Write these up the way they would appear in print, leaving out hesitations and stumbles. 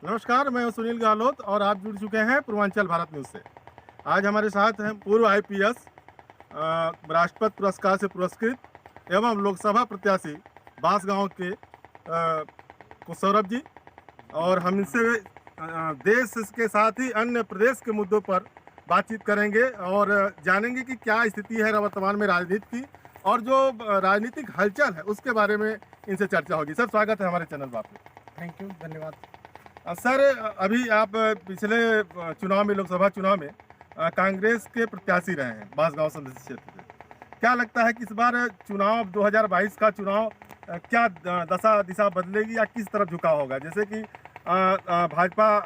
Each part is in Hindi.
नमस्कार, मैं हूं सुनील गहलोत और आप जुड़ चुके हैं पूर्वांचल भारत न्यूज़ से। आज हमारे साथ हैं पूर्व आईपीएस, राष्ट्रपति पुरस्कार से पुरस्कृत एवं लोकसभा प्रत्याशी बांसगांव के सौरभ जी। और हम इनसे देश के साथ ही अन्य प्रदेश के मुद्दों पर बातचीत करेंगे और जानेंगे कि क्या स्थिति है वर्तमान में राजनीति की और जो राजनीतिक हलचल है उसके बारे में इनसे चर्चा होगी। सर, स्वागत है हमारे चैनल पर आपका। थैंक यू, धन्यवाद। सर, अभी आप पिछले चुनाव में, लोकसभा चुनाव में कांग्रेस के प्रत्याशी रहे हैं बांसगांव संसदीय क्षेत्र से। क्या लगता है कि इस बार चुनाव 2022 का चुनाव क्या दशा दिशा बदलेगी या किस तरफ झुकाव होगा? जैसे कि भाजपा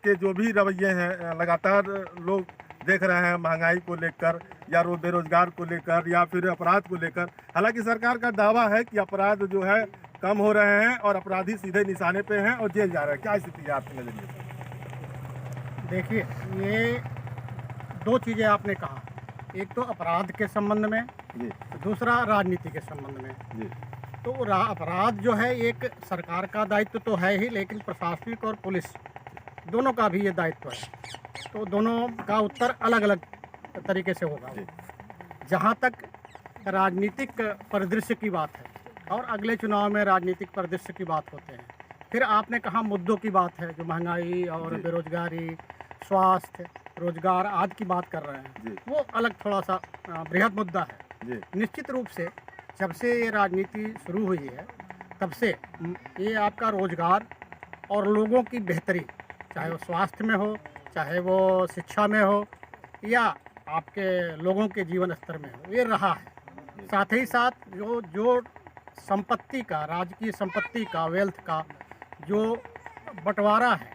के जो भी रवैये हैं, लगातार लोग देख रहे हैं महंगाई को लेकर या बेरोजगार को लेकर या फिर अपराध को लेकर। हालांकि सरकार का दावा है कि अपराध जो है कम हो रहे हैं और अपराधी सीधे निशाने पे हैं और जेल जा रहे हैं। क्या स्थिति है आपके नज़रिए से? देखिए, ये दो चीज़ें आपने कहा, एक तो अपराध के संबंध में, जी दूसरा राजनीति के संबंध में। जी तो अपराध जो है एक सरकार का दायित्व तो है ही, लेकिन प्रशासनिक और पुलिस दोनों का भी ये दायित्व है। तो दोनों का उत्तर अलग अलग तरीके से होगा। जहाँ तक राजनीतिक परिदृश्य की बात है और अगले चुनाव में राजनीतिक परिदृश्य की बात होते हैं, फिर आपने कहा मुद्दों की बात है, जो महंगाई और बेरोजगारी, स्वास्थ्य, रोजगार आदि की बात कर रहे हैं, वो अलग थोड़ा सा बृहद मुद्दा है। निश्चित रूप से जब से ये राजनीति शुरू हुई है तब से ये आपका रोजगार और लोगों की बेहतरी, चाहे वो स्वास्थ्य में हो, चाहे वो शिक्षा में हो या आपके लोगों के जीवन स्तर में हो, ये रहा है। साथ ही साथ जो संपत्ति का, राजकीय संपत्ति का, वेल्थ का जो बंटवारा है,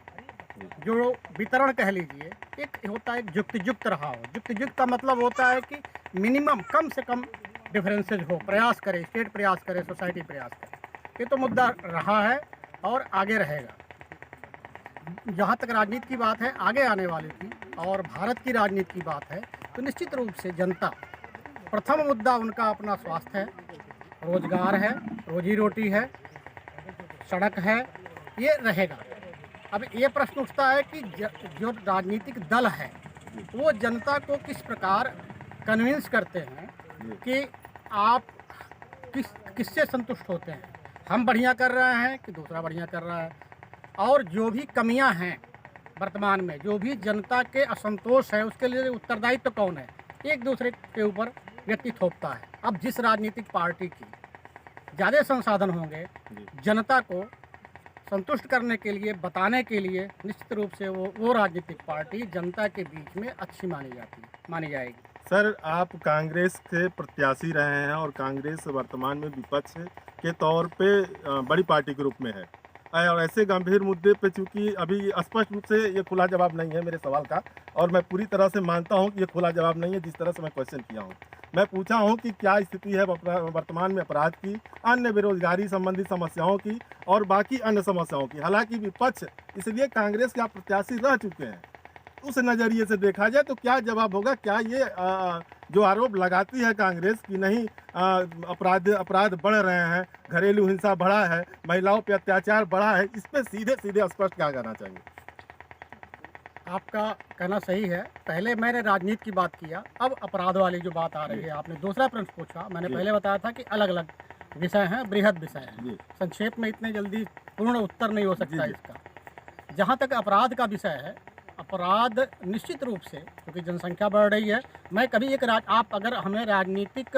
जो वितरण कह लीजिए, एक होता है युक्त रहा हो। युक्त का मतलब होता है कि मिनिमम, कम से कम डिफरेंसेज हो, प्रयास करे, स्टेट प्रयास करे, सोसाइटी प्रयास करे। ये तो मुद्दा रहा है और आगे रहेगा। जहाँ तक राजनीति की बात है, आगे आने वाली की, और भारत की राजनीति की बात है, तो निश्चित रूप से जनता, प्रथम मुद्दा उनका अपना स्वास्थ्य है, रोजगार है, रोजी रोटी है, सड़क है, ये रहेगा। अब ये प्रश्न उठता है कि जो राजनीतिक दल है वो जनता को किस प्रकार कन्विंस करते हैं कि आप किससे संतुष्ट होते हैं। हम बढ़िया कर रहे हैं कि दूसरा बढ़िया कर रहा है, और जो भी कमियां हैं वर्तमान में, जो भी जनता के असंतोष है, उसके लिए उत्तरदायित्व तो कौन है? एक दूसरे के ऊपर व्यक्ति थोपता है। अब जिस राजनीतिक पार्टी की ज़्यादा संसाधन होंगे जनता को संतुष्ट करने के लिए, बताने के लिए, निश्चित रूप से वो राजनीतिक पार्टी जनता के बीच में अच्छी मानी जाएगी। सर, आप कांग्रेस के प्रत्याशी रहे हैं और कांग्रेस वर्तमान में विपक्ष के तौर पे बड़ी पार्टी के रूप में है और ऐसे गंभीर मुद्दे पे, चूंकि अभी स्पष्ट रूप से ये खुला जवाब नहीं है मेरे सवाल का, और मैं पूरी तरह से मानता हूं कि ये खुला जवाब नहीं है जिस तरह से मैं क्वेश्चन किया हूं। मैं पूछा हूं कि क्या स्थिति है वर्तमान में अपराध की, अन्य बेरोजगारी संबंधी समस्याओं की और बाकी अन्य समस्याओं की। हालांकि विपक्ष इसलिए कांग्रेस के आप प्रत्याशी रह चुके हैं, उस नज़रिए से देखा जाए तो क्या जवाब होगा? क्या ये जो आरोप लगाती है कांग्रेस कि नहीं, अपराध बढ़ रहे हैं, घरेलू हिंसा बढ़ा है, महिलाओं पे अत्याचार बढ़ा है, इस पे सीधे सीधे स्पष्ट क्या कहना चाहिए? आपका कहना सही है। पहले मैंने राजनीति की बात किया, अब अपराध वाली जो बात आ रही है, आपने दूसरा प्रश्न पूछा। मैंने पहले बताया था कि अलग अलग विषय हैं, बृहद विषय हैं, संक्षेप में इतने जल्दी पूर्ण उत्तर नहीं हो सकता इसका। जहाँ तक अपराध का विषय है, अपराध निश्चित रूप से, क्योंकि जनसंख्या बढ़ रही है, मैं कभी आप अगर हमें राजनीतिक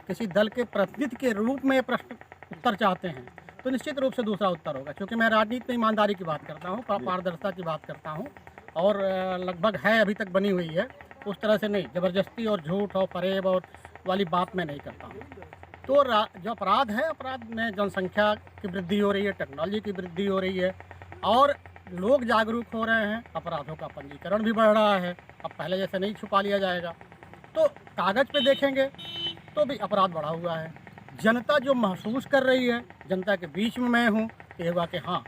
किसी दल के प्रतिनिधि के रूप में प्रश्न उत्तर चाहते हैं तो निश्चित रूप से दूसरा उत्तर होगा, क्योंकि मैं राजनीति में ईमानदारी की बात करता हूँ, पारदर्शिता की बात करता हूँ, और लगभग है, अभी तक बनी हुई है। उस तरह से नहीं, ज़बरदस्ती और झूठ और फरेब और वाली बात मैं नहीं करता हूँ। तो जो अपराध है, अपराध में जनसंख्या की वृद्धि हो रही है, टेक्नोलॉजी की वृद्धि हो रही है और लोग जागरूक हो रहे हैं, अपराधों का पंजीकरण भी बढ़ रहा है। अब पहले जैसे नहीं छुपा लिया जाएगा। तो कागज़ पे देखेंगे तो भी अपराध बढ़ा हुआ है। जनता जो महसूस कर रही है, जनता के बीच में मैं हूँ, ये हुआ कि हाँ,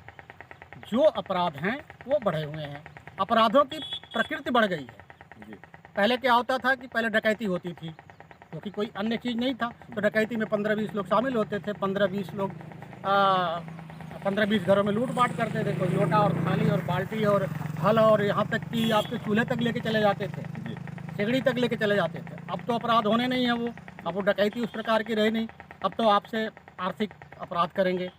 जो अपराध हैं वो बढ़े हुए हैं, अपराधों की प्रकृति बढ़ गई है। पहले क्या होता था कि पहले डकैती होती थी, क्योंकि कोई अन्य चीज़ नहीं था, तो डकैती में 15-20 लोग शामिल होते थे, 15-20 लोग 15-20 घरों में लूट पाट करते थे, कोई लोटा और थाली और बाल्टी और हल और यहाँ तक कि आपके चूल्हे तक लेके चले जाते थे, जी सिगड़ी तक लेके चले जाते थे। अब तो अपराध होने नहीं है वो, अब वो डकैती उस प्रकार की रही नहीं। अब तो आपसे आर्थिक अपराध करेंगे,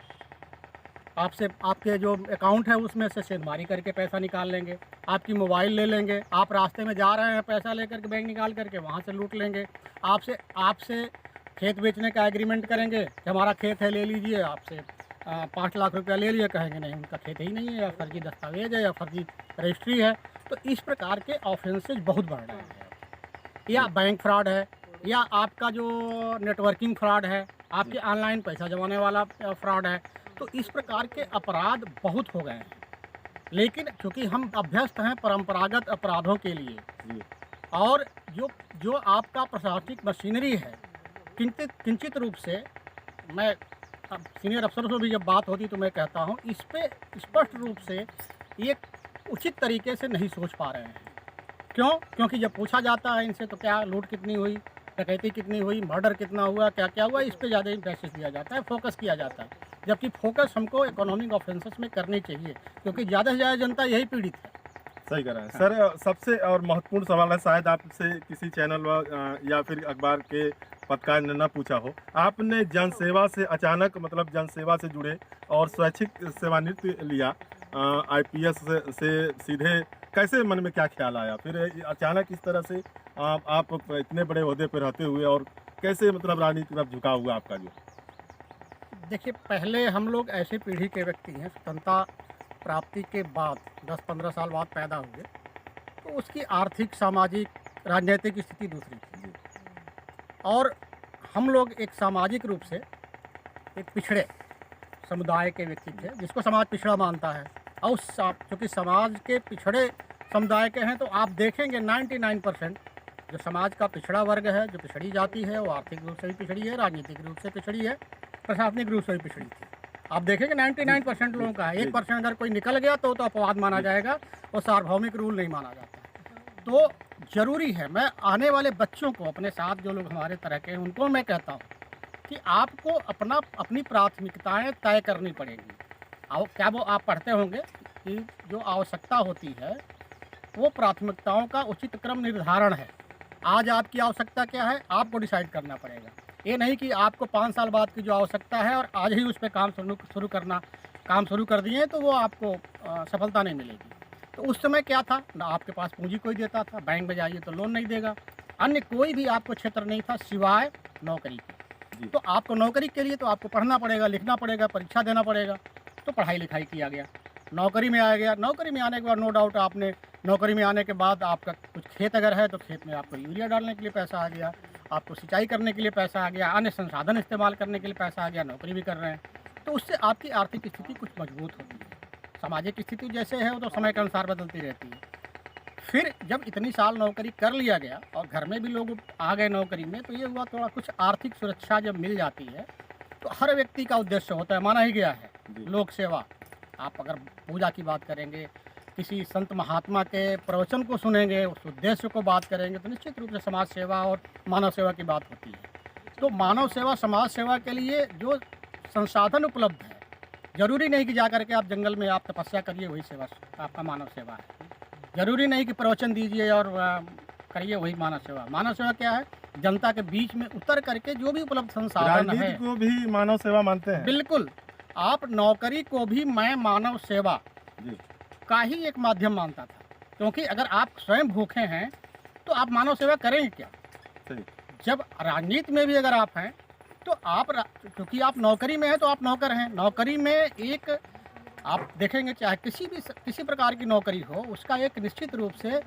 आपसे आपके जो अकाउंट है उसमें से सेंधमारी करके पैसा निकाल लेंगे, आपकी मोबाइल ले लेंगे, आप रास्ते में जा रहे हैं पैसा लेकर के बैंक निकाल करके वहाँ से लूट लेंगे, आपसे आपसे खेत बेचने का एग्रीमेंट करेंगे कि हमारा खेत है ले लीजिए, आपसे 5 लाख रुपया ले लिए, कहेंगे नहीं उनका खेत ही नहीं है, या फर्जी दस्तावेज है या फर्जी रजिस्ट्री है। तो इस प्रकार के ऑफेंसेज बहुत बढ़ रहे हैं, या बैंक फ्रॉड है, या आपका जो नेटवर्किंग फ्रॉड है, आपके ऑनलाइन पैसा जमाने वाला फ्रॉड है। तो इस प्रकार के अपराध बहुत हो गए हैं, लेकिन चूँकि हम अभ्यस्त हैं परंपरागत अपराधों के लिए, जी और जो जो आपका प्रशासनिक मशीनरी है, किंचित रूप से मैं अब सीनियर अफसरों से भी जब बात होती तो मैं कहता हूँ इस पे स्पष्ट रूप से एक उचित तरीके से नहीं सोच पा रहे हैं। क्यों? क्योंकि जब पूछा जाता है इनसे तो क्या लूट कितनी हुई, डकैती कितनी हुई, मर्डर कितना हुआ, क्या क्या हुआ, इस पे ज़्यादा इंपैसेस दिया जाता है, फोकस किया जाता है, जबकि फोकस हमको इकोनॉमिक ऑफेंसेस में करनी चाहिए, क्योंकि ज़्यादा से ज़्यादा जनता यही पीड़ित है। सही कह रहे हैं सर। सबसे और महत्वपूर्ण सवाल है, शायद आपसे किसी चैनल या फिर अखबार के पत्रकार ने न पूछा हो, आपने जनसेवा से अचानक मतलब जनसेवा से जुड़े और स्वैच्छिक सेवानिवृत्ति लिया, आईपीएस से सीधे कैसे मन में क्या ख्याल आया, फिर अचानक इस तरह से आप इतने बड़े ओहदे पर रहते हुए और कैसे मतलब राजनीति की तरफ झुकाव हुआ आपका जो? देखिए, पहले हम लोग ऐसे पीढ़ी के व्यक्ति हैं, स्वतंत्रता प्राप्ति के बाद 10-15 साल बाद पैदा हुए, तो उसकी आर्थिक, सामाजिक, राजनीतिक स्थिति दूसरी थी, और हम लोग एक सामाजिक रूप से एक पिछड़े समुदाय के व्यक्ति थे, जिसको समाज पिछड़ा मानता है। और चूँकि समाज के पिछड़े समुदाय के हैं, तो आप देखेंगे 99% जो समाज का पिछड़ा वर्ग है, जो पिछड़ी जाति है, वो आर्थिक रूप से भी पिछड़ी है, राजनीतिक रूप से पिछड़ी है, प्रशासनिक रूप से भी पिछड़ी थी। आप देखेंगे 99% लोगों का है, 1% अगर कोई निकल गया तो अपवाद माना जाएगा, और सार्वभौमिक रूल नहीं माना जाता। तो ज़रूरी है, मैं आने वाले बच्चों को, अपने साथ जो लोग हमारे तरह के हैं, उनको मैं कहता हूँ कि आपको अपनी प्राथमिकताएं तय करनी पड़ेगी। और क्या वो आप पढ़ते होंगे कि जो आवश्यकता होती है वो प्राथमिकताओं का उचित क्रम निर्धारण है। आज आपकी आवश्यकता क्या है, आपको डिसाइड करना पड़ेगा। ये नहीं कि आपको 5 साल बाद की जो आवश्यकता है और आज ही उस पर काम शुरू कर दिए तो वो आपको सफलता नहीं मिलेगी। तो उस समय क्या था, ना आपके पास पूंजी कोई देता था, बैंक में जाइए तो लोन नहीं देगा, अन्य कोई भी आपको क्षेत्र नहीं था सिवाय नौकरी के। तो आपको नौकरी के लिए तो आपको पढ़ना पड़ेगा, लिखना पड़ेगा, परीक्षा देना पड़ेगा। तो पढ़ाई लिखाई किया गया, नौकरी में आ गया। नौकरी में आने के बाद नो डाउट आपने नौकरी में आने के बाद आपका कुछ खेत अगर है तो खेत में आपको यूरिया डालने के लिए पैसा आ गया, आपको सिंचाई करने के लिए पैसा आ गया, अन्य संसाधन इस्तेमाल करने के लिए पैसा आ गया, नौकरी भी कर रहे हैं। तो उससे आपकी आर्थिक स्थिति कुछ मजबूत होती है। सामाजिक स्थिति जैसे है वो तो समय के अनुसार बदलती रहती है। फिर जब इतनी साल नौकरी कर लिया गया और घर में भी लोग आ गए नौकरी में, तो ये हुआ थोड़ा कुछ आर्थिक सुरक्षा जब मिल जाती है तो हर व्यक्ति का उद्देश्य होता है, माना ही गया है, लोक सेवा। आप अगर पूजा की बात करेंगे, किसी संत महात्मा के प्रवचन को सुनेंगे, उस उद्देश्य को बात करेंगे, तो निश्चित रूप से समाज सेवा और मानव सेवा की बात होती है। तो मानव सेवा, समाज सेवा के लिए जो संसाधन उपलब्ध है, जरूरी नहीं कि जा करके आप जंगल में आप तपस्या करिए वही सेवा आपका मानव सेवा है। जरूरी नहीं कि प्रवचन दीजिए और करिए वही मानव सेवा। मानव सेवा क्या है, जनता के बीच में उतर करके जो भी उपलब्ध संसाधन है, राजनीति को भी मानव सेवा मानते हैं। बिल्कुल, आप नौकरी को भी मैं मानव सेवा का ही एक माध्यम मानता था, क्योंकि अगर आप स्वयं भूखे हैं तो आप मानव सेवा करेंगे क्या। सही। जब राजनीति में भी अगर आप हैं तो आप, क्योंकि आप नौकरी में हैं तो आप नौकर हैं। नौकरी में एक आप देखेंगे, चाहे किसी प्रकार की नौकरी हो, उसका एक निश्चित रूप से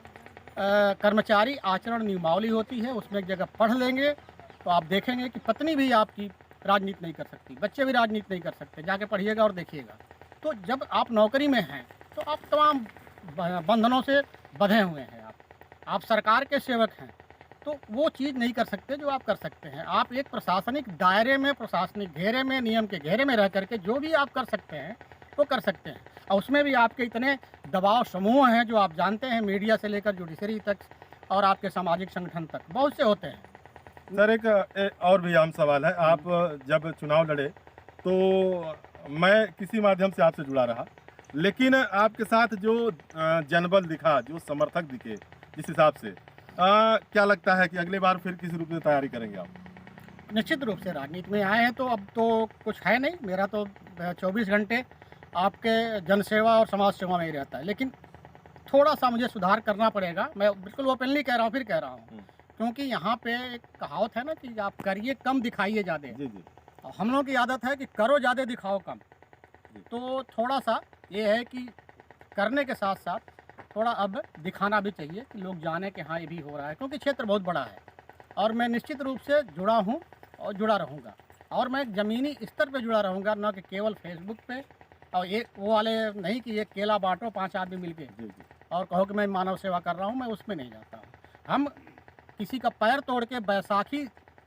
कर्मचारी आचरण नियमावली होती है। उसमें एक जगह पढ़ लेंगे तो आप देखेंगे कि पत्नी भी आपकी राजनीति नहीं कर सकती, बच्चे भी राजनीति नहीं कर सकते, जाके पढ़िएगा और देखिएगा। तो जब आप नौकरी में हैं तो आप तमाम बंधनों से बंधे हुए हैं, आप सरकार के सेवक हैं, तो वो चीज़ नहीं कर सकते जो आप कर सकते हैं। आप एक प्रशासनिक दायरे में, प्रशासनिक घेरे में, नियम के घेरे में रह करके जो भी आप कर सकते हैं वो कर सकते हैं। और उसमें भी आपके इतने दबाव समूह हैं जो आप जानते हैं, मीडिया से लेकर जुडिशरी तक और आपके सामाजिक संगठन तक बहुत से होते हैं। सर एक और भी आम सवाल है, आप जब चुनाव लड़े तो मैं किसी माध्यम से आपसे जुड़ा रहा, लेकिन आपके साथ जो जनबल दिखा, जो समर्थक दिखे, जिस हिसाब से क्या लगता है कि अगली बार फिर किस रूप में तैयारी करेंगे आप? निश्चित रूप से राजनीति में आए हैं तो अब तो कुछ है नहीं, मेरा तो 24 घंटे आपके जनसेवा और समाज सेवा में ही रहता है, लेकिन थोड़ा सा मुझे सुधार करना पड़ेगा। मैं बिल्कुल ओपनली कह रहा हूँ, फिर कह रहा हूँ, क्योंकि यहाँ पे एक कहावत है ना कि आप करिए कम दिखाइए ज़्यादा। जी जी। और हम लोगों की आदत है कि करो ज़्यादा दिखाओ कम। तो थोड़ा सा ये है कि करने के साथ साथ थोड़ा अब दिखाना भी चाहिए कि लोग जाने कि हाँ ये भी हो रहा है, क्योंकि क्षेत्र बहुत बड़ा है और मैं निश्चित रूप से जुड़ा हूँ और जुड़ा रहूँगा। और मैं ज़मीनी स्तर पे जुड़ा रहूँगा, न कि केवल फेसबुक पे और ये वो वाले नहीं कि ये केला बांटो 5 आदमी मिल के जी जी। और कहो कि मैं मानव सेवा कर रहा हूँ, मैं उसमें नहीं जाता हूँ। हम किसी का पैर तोड़ के बैसाखी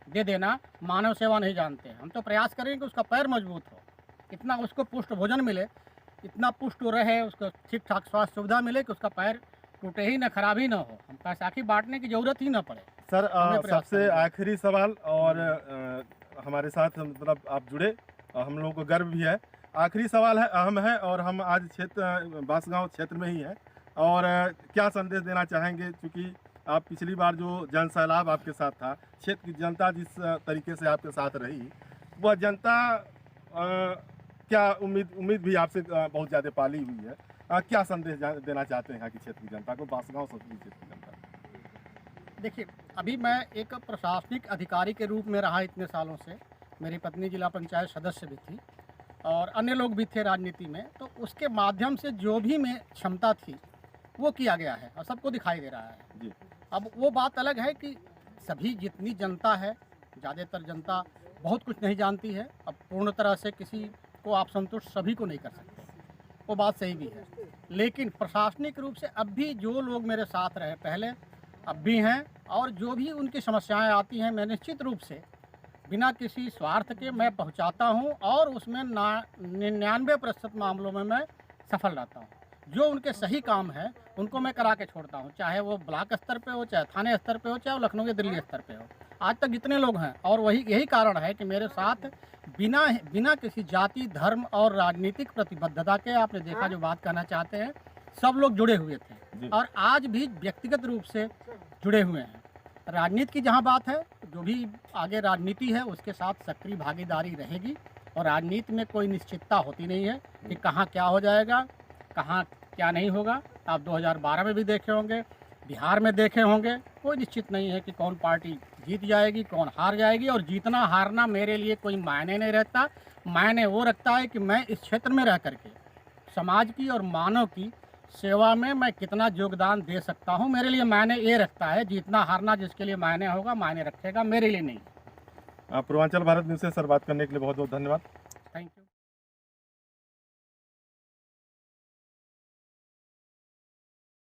दे देना मानव सेवा नहीं जानते। हम तो प्रयास करेंगे कि उसका पैर मजबूत हो, इतना उसको पुष्ट भोजन मिले, इतना पुष्ट रहे, उसको ठीक ठाक स्वास्थ्य सुविधा मिले कि उसका पैर टूटे ही ना, खराब ही ना हो, हम बैसाखी बांटने की ज़रूरत ही ना पड़े। सर हमें प्रयास सबसे करना आखिरी सवाल, और हमारे साथ मतलब आप जुड़े, हम लोगों को गर्व भी है। आखिरी सवाल है, अहम है, और हम आज क्षेत्र बांसगांव क्षेत्र में ही हैं, और क्या संदेश देना चाहेंगे, क्योंकि आप पिछली बार जो जन सैलाब आपके साथ था, क्षेत्र की जनता जिस तरीके से आपके साथ रही, वह जनता क्या उम्मीद भी आपसे बहुत ज़्यादा पाली हुई है। क्या संदेश देना चाहते हैं यहाँ की क्षेत्र की जनता को, बांसगांव संसदीय क्षेत्र की जनता को? देखिए, अभी मैं एक प्रशासनिक अधिकारी के रूप में रहा इतने सालों से। मेरी पत्नी जिला पंचायत सदस्य भी थी और अन्य लोग भी थे राजनीति में, तो उसके माध्यम से जो भी में क्षमता थी वो किया गया है और सबको दिखाई दे रहा है जी। अब वो बात अलग है कि सभी जितनी जनता है, ज़्यादातर जनता बहुत कुछ नहीं जानती है। अब पूर्ण तरह से किसी को आप संतुष्ट सभी को नहीं कर सकते, वो बात सही भी है, लेकिन प्रशासनिक रूप से अब भी जो लोग मेरे साथ रहे पहले, अब भी हैं, और जो भी उनकी समस्याएं आती हैं मैं निश्चित रूप से बिना किसी स्वार्थ के मैं पहुंचाता हूं और उसमें 99% मामलों में मैं सफल रहता हूं। जो उनके सही काम है उनको मैं करा के छोड़ता हूं, चाहे वो ब्लॉक स्तर पे हो, चाहे थाने स्तर पे हो, चाहे वो लखनऊ या दिल्ली स्तर पे हो। आज तक जितने लोग हैं, और यही कारण है कि मेरे साथ बिना किसी जाति, धर्म और राजनीतिक प्रतिबद्धता के, आपने देखा जो बात कहना चाहते हैं, सब लोग जुड़े हुए थे और आज भी व्यक्तिगत रूप से जुड़े हुए हैं। राजनीति की जहाँ बात है, जो भी आगे राजनीति है उसके साथ सक्रिय भागीदारी रहेगी, और राजनीति में कोई निश्चितता होती नहीं है कि कहाँ क्या हो जाएगा, कहाँ क्या नहीं होगा। आप 2012 में भी देखे होंगे, बिहार में देखे होंगे, कोई निश्चित नहीं है कि कौन पार्टी जीत जाएगी, कौन हार जाएगी। और जीतना हारना मेरे लिए कोई मायने नहीं रहता। मायने वो रखता है कि मैं इस क्षेत्र में रह करके समाज की और मानव की सेवा में मैं कितना योगदान दे सकता हूँ, मेरे लिए मायने ये रखता है। जीतना हारना जिसके लिए मायने होगा, मायने रखेगा, मेरे लिए नहीं। पूर्वांचल भारत न्यूज़ से सर बात करने के लिए बहुत बहुत धन्यवाद। Thank you.